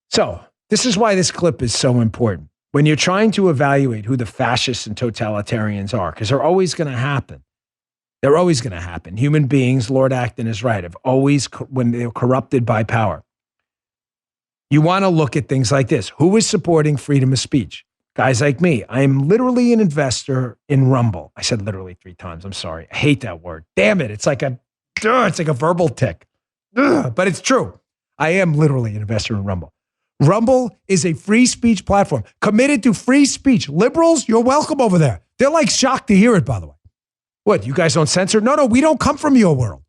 So this is why this clip is so important. When you're trying to evaluate who the fascists and totalitarians are, because they're always going to happen. They're always going to happen. Human beings, Lord Acton is right, have always, when they're corrupted by power. You want to look at things like this. Who is supporting freedom of speech? Guys like me. I am literally an investor in Rumble. I said literally 3 times. I'm sorry. I hate that word. Damn it. It's like a verbal tick. But it's true. I am literally an investor in Rumble. Rumble is a free speech platform committed to free speech. Liberals, you're welcome over there. They're like shocked to hear it, by the way. What, you guys don't censor? No, we don't come from your world.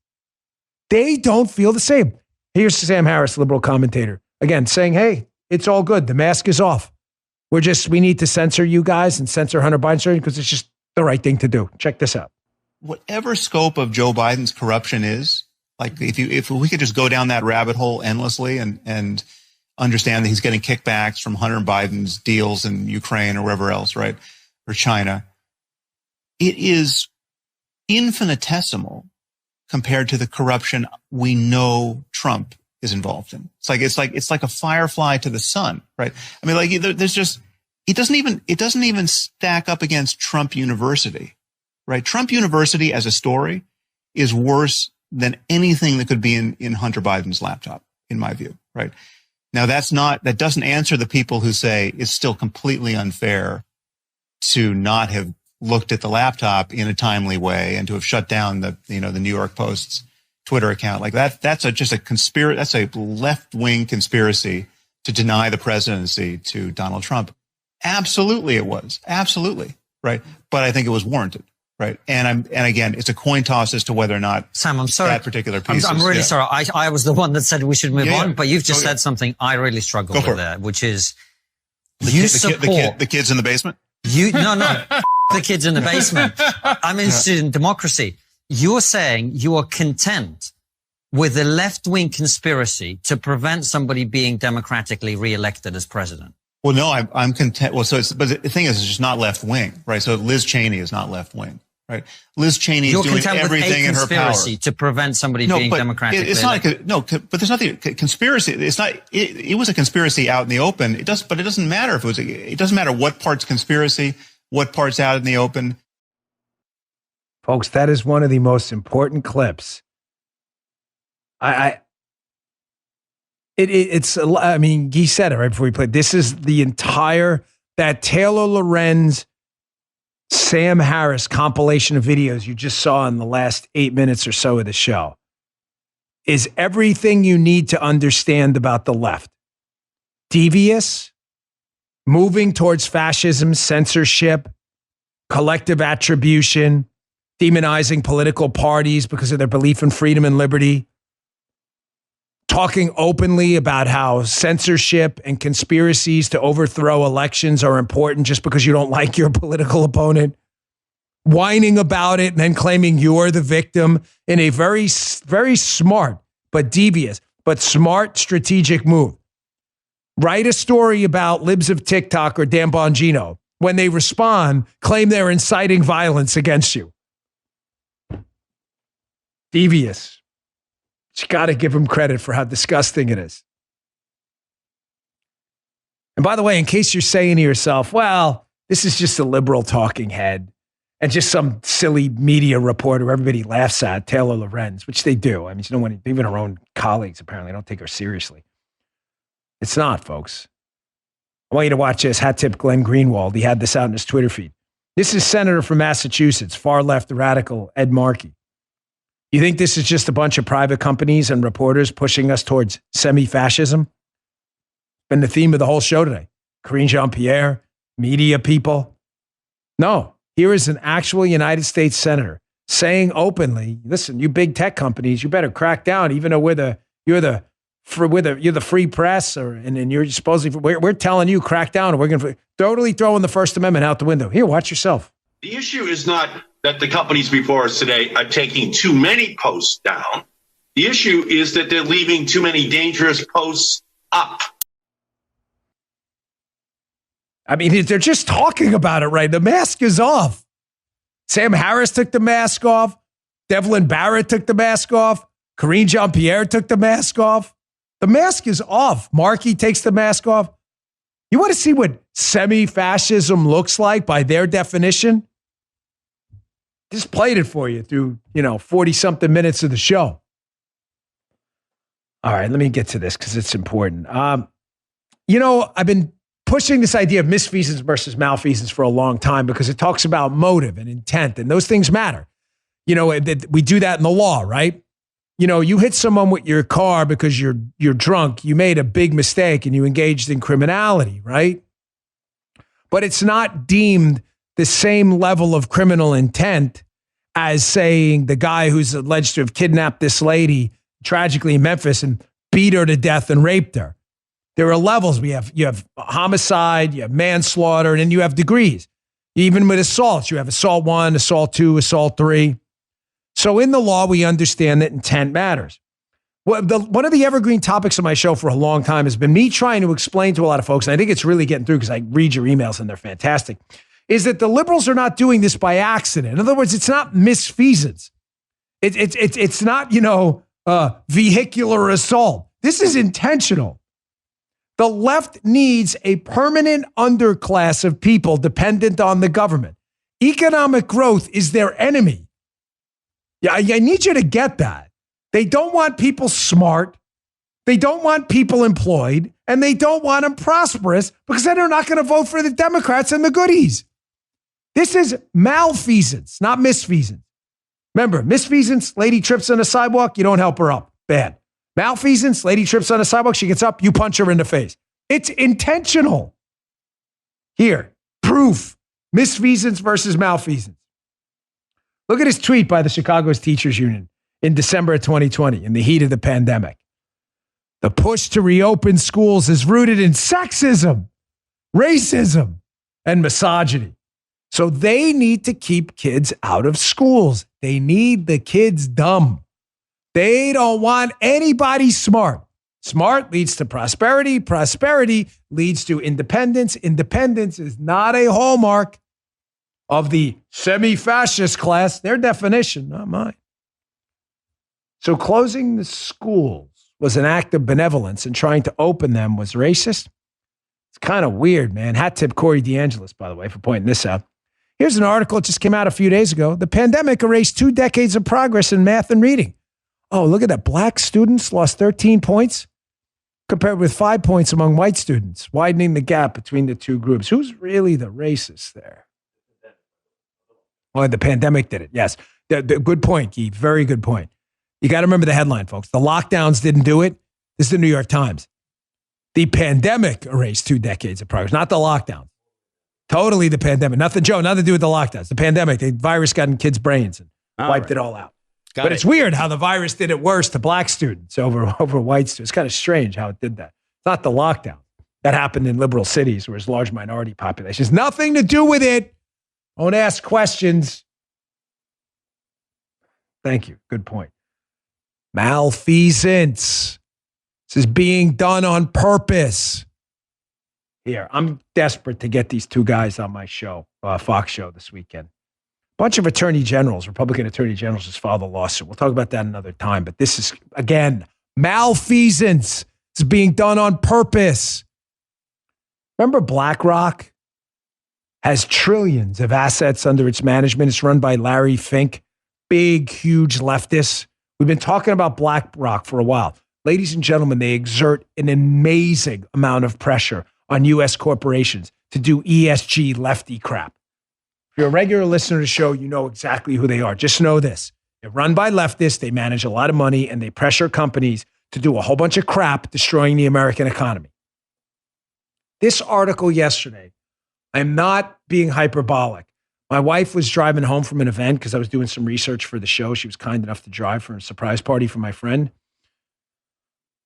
They don't feel the same. Here's Sam Harris, liberal commentator, again, saying, hey, it's all good. The mask is off. We need to censor you guys and censor Hunter Biden because it's just the right thing to do. Check this out. Whatever scope of Joe Biden's corruption is, like if we could just go down that rabbit hole endlessly and understand that he's getting kickbacks from Hunter Biden's deals in Ukraine or wherever else, right? Or China. It is infinitesimal compared to the corruption we know Trump is involved in. It's like a firefly to the sun, right? I mean, like there's just, it doesn't even stack up against Trump University, right? Trump University as a story is worse than anything that could be in Hunter Biden's laptop, in my view, right? Now that doesn't answer the people who say it's still completely unfair to not have looked at the laptop in a timely way and to have shut down the New York Post's Twitter account. Like that's just a conspiracy. That's a left-wing conspiracy to deny the presidency to Donald Trump. Absolutely it was. Absolutely. Right. But I think it was warranted. Right. And again, it's a coin toss as to whether or not Sam, I'm sorry. That particular piece. I'm really sorry. I was the one that said we should move on, but you've just said something I really struggle with there, which is the kids in the basement. The kids in the basement. I'm interested in democracy. You're saying you are content with a left-wing conspiracy to prevent somebody being democratically reelected as president. Well, no, I'm content. Well, but the thing is, it's just not left-wing, right? So Liz Cheney is not left-wing, right? Liz Cheney is doing everything in her power. You're content with a conspiracy to prevent somebody being democratically elected. But there's nothing, conspiracy. It's not, it was a conspiracy out in the open. But it doesn't matter if it doesn't matter what part's conspiracy, what part's out in the open. Folks, that is one of the most important clips. I mean, Guy said it right before we played. This is the entire, that Taylor Lorenz, Sam Harris compilation of videos you just saw in the last 8 minutes or so of the show is everything you need to understand about the left. Devious, moving towards fascism, censorship, collective attribution, demonizing political parties because of their belief in freedom and liberty, talking openly about how censorship and conspiracies to overthrow elections are important just because you don't like your political opponent, whining about it and then claiming you're the victim in a very, very smart but devious but smart strategic move. Write a story about Libs of TikTok or Dan Bongino. When they respond, claim they're inciting violence against you. Devious. You got to give them credit for how disgusting it is. And by the way, in case you're saying to yourself, well, this is just a liberal talking head and just some silly media reporter everybody laughs at, Taylor Lorenz, which they do. I mean, you don't want to, even her own colleagues apparently don't take her seriously. It's not, folks. I want you to watch this. Hat tip Glenn Greenwald. He had this out in his Twitter feed. This is Senator from Massachusetts, far left radical Ed Markey. You think this is just a bunch of private companies and reporters pushing us towards semi-fascism? Been the theme of the whole show today. Karine Jean-Pierre, media people. No, here is an actual United States senator saying openly, listen, you big tech companies, you better crack down, even though you're the free press, and you're supposedly, we're telling you crack down, and we're going to totally throwing the First Amendment out the window. Here, watch yourself. The issue is not that the companies before us today are taking too many posts down. The issue is that they're leaving too many dangerous posts up. I mean, they're just talking about it, right? The mask is off. Sam Harris took the mask off. Devlin Barrett took the mask off. Karine Jean-Pierre took the mask off. The mask is off. Markey takes the mask off. You want to see what semi-fascism looks like by their definition? Just played it for you through, 40-something minutes of the show. All right, let me get to this because it's important. I've been pushing this idea of misfeasance versus malfeasance for a long time because it talks about motive and intent, and those things matter. We do that in the law, right? You hit someone with your car because you're drunk. You made a big mistake and you engaged in criminality, right? But it's not deemed the same level of criminal intent as saying the guy who's alleged to have kidnapped this lady tragically in Memphis and beat her to death and raped her. There are levels. You have homicide, you have manslaughter, and then you have degrees. Even with assaults, you have assault 1, assault 2, assault 3. So in the law, we understand that intent matters. One of the evergreen topics of my show for a long time has been me trying to explain to a lot of folks, and I think it's really getting through because I read your emails and they're fantastic, is that the liberals are not doing this by accident. In other words, it's not misfeasance. It's not, vehicular assault. This is intentional. The left needs a permanent underclass of people dependent on the government. Economic growth is their enemy. Yeah, I need you to get that. They don't want people smart. They don't want people employed. And they don't want them prosperous because then they're not going to vote for the Democrats and the goodies. This is malfeasance, not misfeasance. Remember, misfeasance, lady trips on the sidewalk, you don't help her up. Bad. Malfeasance, lady trips on the sidewalk, she gets up, you punch her in the face. It's intentional. Here, proof. Misfeasance versus malfeasance. Look at this tweet by the Chicago's Teachers Union in December of 2020, in the heat of the pandemic. The push to reopen schools is rooted in sexism, racism, and misogyny. So they need to keep kids out of schools. They need the kids dumb. They don't want anybody smart. Smart leads to prosperity. Prosperity leads to independence. Independence is not a hallmark of the semi-fascist class, their definition, not mine. So closing the schools was an act of benevolence and trying to open them was racist. It's kind of weird, man. Hat tip Corey DeAngelis, by the way, for pointing this out. Here's an article that just came out a few days ago. The pandemic erased 2 decades of progress in math and reading. Oh, look at that. Black students lost 13 points compared with 5 points among white students, widening the gap between the two groups. Who's really the racist there? Oh, the pandemic did it. Yes. Good point, Guy. Very good point. You got to remember the headline, folks. The lockdowns didn't do it. This is the New York Times. The pandemic erased 2 decades of progress, not the lockdown. Totally the pandemic. Nothing to do with the lockdowns. The pandemic, the virus got in kids' brains and wiped it all out. But it's weird how the virus did it worse to black students over white students. It's kind of strange how it did that. It's not the lockdown. That happened in liberal cities where there's large minority populations. Nothing to do with it. Don't ask questions. Thank you. Good point. Malfeasance. This is being done on purpose. Here, I'm desperate to get these 2 guys on my show, Fox show this weekend. A bunch of attorney generals, Republican attorney generals, just filed a lawsuit. We'll talk about that another time. But this is, again, malfeasance. It's being done on purpose. Remember BlackRock has trillions of assets under its management. It's run by Larry Fink, big, huge leftist. We've been talking about BlackRock for a while. Ladies and gentlemen, they exert an amazing amount of pressure on U.S. corporations to do ESG lefty crap. If you're a regular listener to the show, you know exactly who they are. Just know this. They're run by leftists. They manage a lot of money, and they pressure companies to do a whole bunch of crap, destroying the American economy. This article yesterday, I'm not being hyperbolic. My wife was driving home from an event because I was doing some research for the show. She was kind enough to drive for a surprise party for my friend.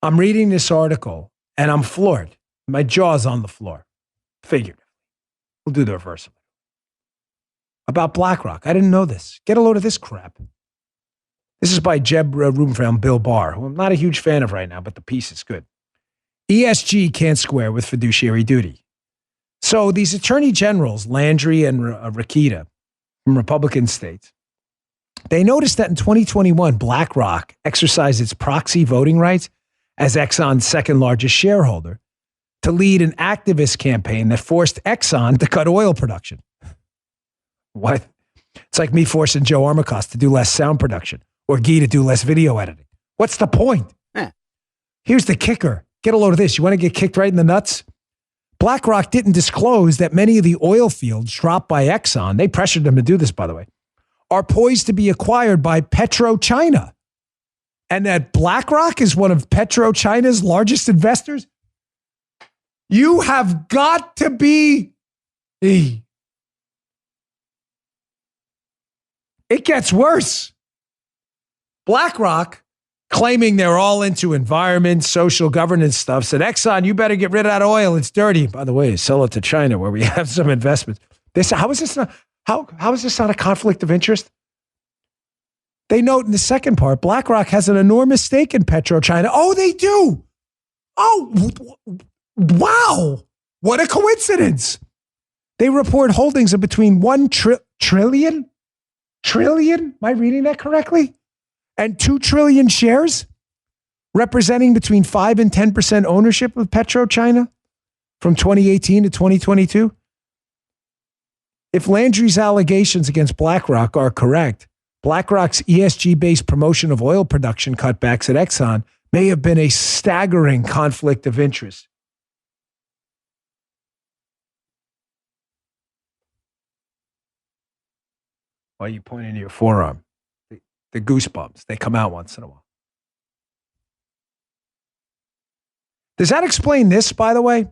I'm reading this article, and I'm floored. My jaw's on the floor. Figuratively. We'll do the reverse of it. About BlackRock. I didn't know this. Get a load of this crap. This is by Jeb Rubenfeld and Bill Barr, who I'm not a huge fan of right now, but the piece is good. ESG can't square with fiduciary duty. So these attorney generals, Landry and Rakita, from Republican states, they noticed that in 2021, BlackRock exercised its proxy voting rights as Exxon's second largest shareholder to lead an activist campaign that forced Exxon to cut oil production. What? It's like me forcing Joe Armacost to do less sound production or Guy to do less video editing. What's the point? Here's the kicker. Get a load of this. You want to get kicked right in the nuts? BlackRock didn't disclose that many of the oil fields dropped by Exxon, they pressured them to do this, by the way, are poised to be acquired by PetroChina. And that BlackRock is one of PetroChina's largest investors? You have got to be... It gets worse. BlackRock, claiming they're all into environment, social governance stuff, said, Exxon, you better get rid of that oil. It's dirty. By the way, sell it to China where we have some investments. How is this not a conflict of interest? They note in the second part, BlackRock has an enormous stake in PetroChina. Oh, they do. Oh, wow. What a coincidence. They report holdings of between 1 trillion? Am I reading that correctly? And 2 trillion shares, representing between 5 and 10% ownership of PetroChina from 2018 to 2022. If Landry's allegations against BlackRock are correct, BlackRock's ESG-based promotion of oil production cutbacks at Exxon may have been a staggering conflict of interest. Why are you pointing to your forearm? The goosebumps, they come out once in a while. Does that explain this, by the way? A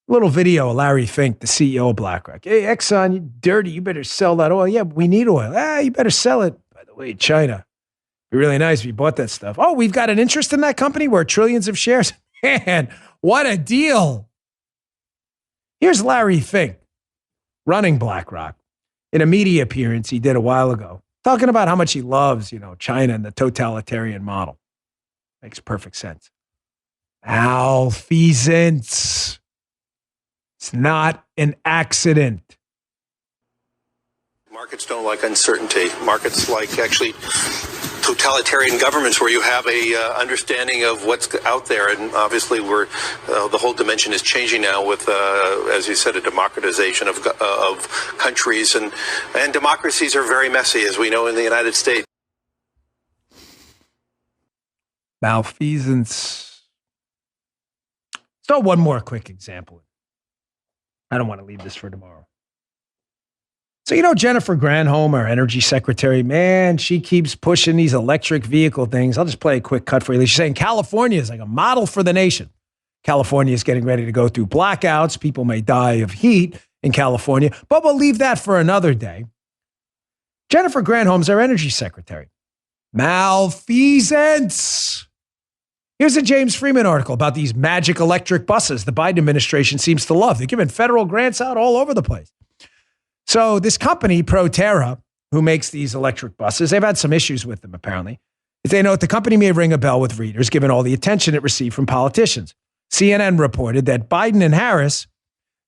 little video of Larry Fink, the CEO of BlackRock. Hey, Exxon, you dirty. You better sell that oil. Yeah, we need oil. You better sell it. By the way, China. It'd be really nice if you bought that stuff. Oh, we've got an interest in that company. We're trillions of shares. Man, what a deal. Here's Larry Fink running BlackRock in a media appearance he did a while ago, talking about how much he loves, China and the totalitarian model. Makes perfect sense. Malfeasance. It's not an accident. Markets don't like uncertainty. Markets like actually totalitarian governments where you have a understanding of what's out there. And obviously the whole dimension is changing now with, as you said, a democratization of countries. And democracies are very messy, as we know in the United States. Malfeasance. So one more quick example. I don't want to leave this for tomorrow. It's So, Jennifer Granholm, our energy secretary, man, she keeps pushing these electric vehicle things. I'll just play a quick cut for you. She's saying California is like a model for the nation. California is getting ready to go through blackouts. People may die of heat in California, but we'll leave that for another day. Jennifer Granholm's our energy secretary. Malfeasance. Here's a James Freeman article about these magic electric buses the Biden administration seems to love. They're giving federal grants out all over the place. So this company, Proterra, who makes these electric buses, they've had some issues with them, apparently. If they note, the company may ring a bell with readers, given all the attention it received from politicians. CNN reported that Biden and Harris,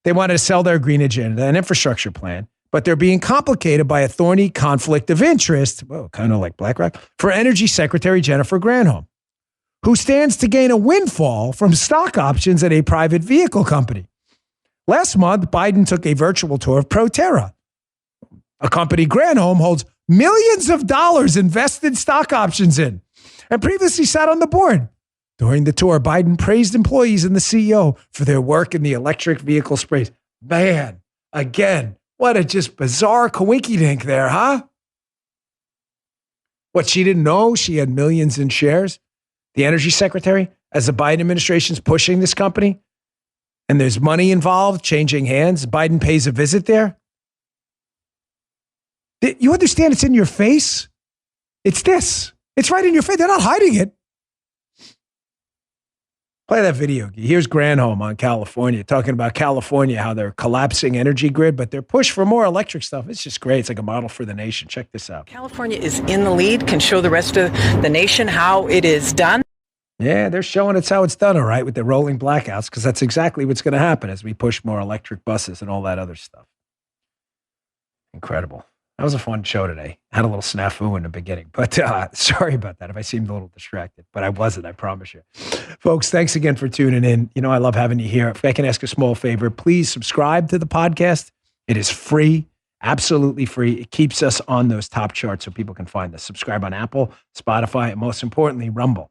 they wanted to sell their green agenda and infrastructure plan, but they're being complicated by a thorny conflict of interest, well, kind of like BlackRock, for Energy Secretary Jennifer Granholm, who stands to gain a windfall from stock options at a private vehicle company. Last month, Biden took a virtual tour of Proterra, a company Granholm holds millions of dollars invested stock options in, and previously sat on the board. During the tour, Biden praised employees and the CEO for their work in the electric vehicle space. Man, again, what a just bizarre coinky-dink there, huh? What, she didn't know she had millions in shares? The energy secretary, as the Biden administration's pushing this company, and there's money involved, changing hands, Biden pays a visit there. You understand it's in your face? It's this. It's right in your face. They're not hiding it. Play that video. Here's Granholm on California, talking about California, how they're collapsing energy grid, but their push for more electric stuff. It's just great. It's like a model for the nation. Check this out. California is in the lead, can show the rest of the nation how it is done. Yeah, they're showing us how it's done, all right, with the rolling blackouts, because that's exactly what's going to happen as we push more electric buses and all that other stuff. Incredible. That was a fun show today. Had a little snafu in the beginning, but sorry about that if I seemed a little distracted, but I wasn't, I promise you. Folks, thanks again for tuning in. I love having you here. If I can ask a small favor, please subscribe to the podcast. It is free, absolutely free. It keeps us on those top charts so people can find us. Subscribe on Apple, Spotify, and most importantly, Rumble.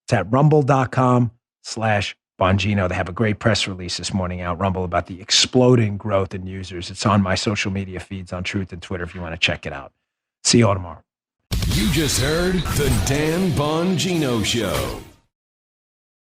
It's at rumble.com/Bongino. They have a great press release this morning out, Rumble, about the exploding growth in users. It's on my social media feeds on Truth and Twitter if you want to check it out. See you all tomorrow. You just heard The Dan Bongino Show.